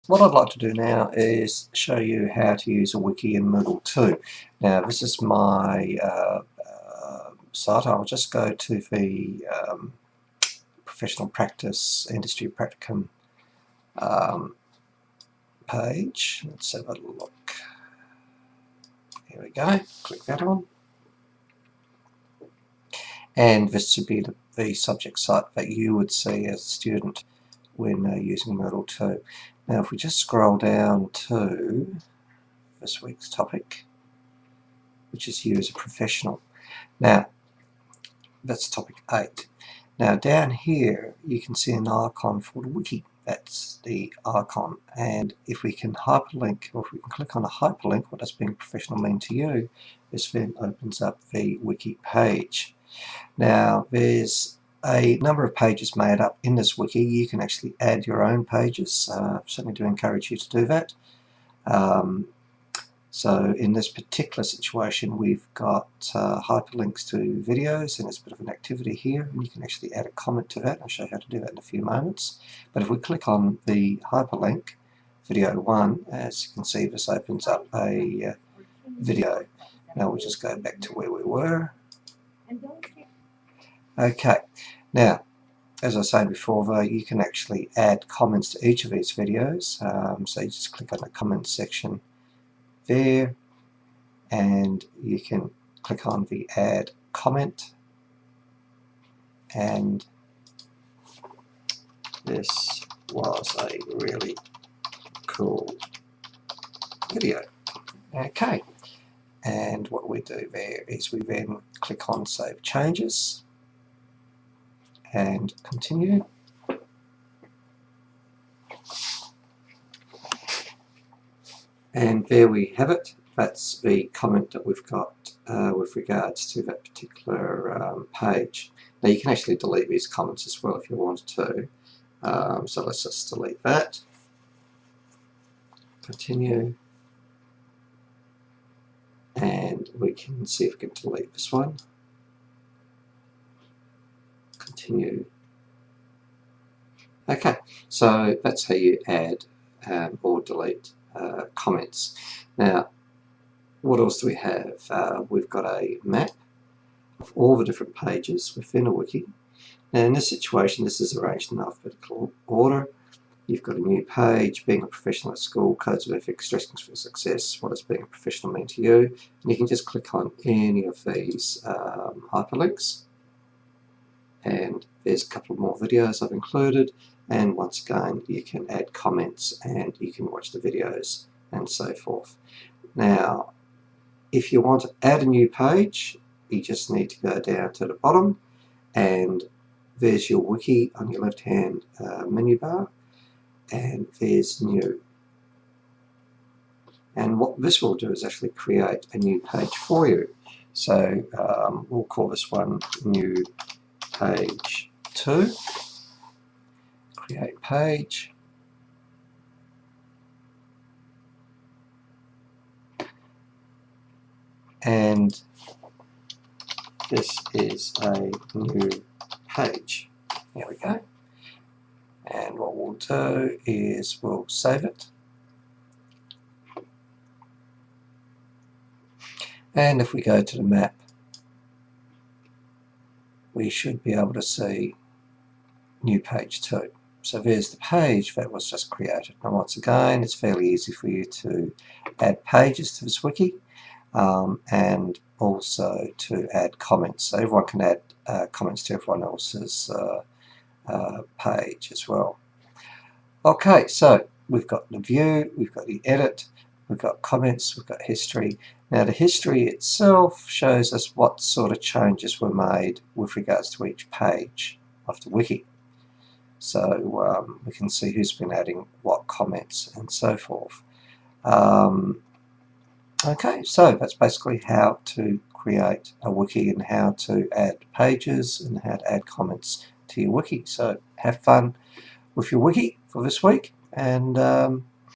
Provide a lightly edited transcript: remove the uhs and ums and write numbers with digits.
what I'd like to do now is show you how to use a wiki in Moodle2. Now this is my site. I'll just go to the professional practice industry practicum page. Let's have a look. Here we go. Click that on. And this should be the subject site that you would see as a student when using Moodle2. Now if we just scroll down to this week's topic, which is you as a professional. Now that's topic 8. Now down here you can see an icon for the wiki. That's the icon, and if we can hyperlink, or if we can click on a hyperlink, what does being professional mean to you? This then opens up the wiki page. Now there's a number of pages made up in this wiki. You can actually add your own pages. Certainly do encourage you to do that. So in this particular situation we've got hyperlinks to videos, and there's a bit of an activity here, and you can actually add a comment to that. I'll show you how to do that in a few moments. But if we click on the hyperlink, video 1, as you can see this opens up a video. Now we'll just go back to where we were. Okay, now as I was saying before though, you can actually add comments to each of these videos. So you just click on the comment section there, and you can click on the add comment, and this was a really cool video. Okay, and what we do there is we then click on save changes and continue. And there we have it. That's the comment that we've got with regards to that particular page. Now you can actually delete these comments as well if you want to. So let's just delete that. Continue. And we can see if we can delete this one. Continue. Okay, so that's how you add or delete comments. Now, what else do we have? We've got a map of all the different pages within a wiki. Now, in this situation, this is arranged in alphabetical order. You've got a new page, being a professional at school, codes of ethics, stressing for success, what does being a professional mean to you? And you can just click on any of these hyperlinks. And there's a couple more videos I've included, and once again you can add comments and you can watch the videos and so forth. Now if you want to add a new page, you just need to go down to the bottom, and there's your wiki on your left hand menu bar, and there's new. And what this will do is actually create a new page for you. So we'll call this one new page 2, create page, and this is a new page. There we go. And what we'll do is we'll save it, and if we go to the map, we should be able to see new page 2. So there's the page that was just created. Now once again, it's fairly easy for you to add pages to this wiki, and also to add comments. So everyone can add comments to everyone else's page as well. Okay, so we've got the view, we've got the edit, we've got comments, we've got history. Now the history itself shows us what sort of changes were made with regards to each page of the wiki. So we can see who's been adding what comments and so forth. Okay, so that's basically how to create a wiki and how to add pages and how to add comments to your wiki. So have fun with your wiki for this week, and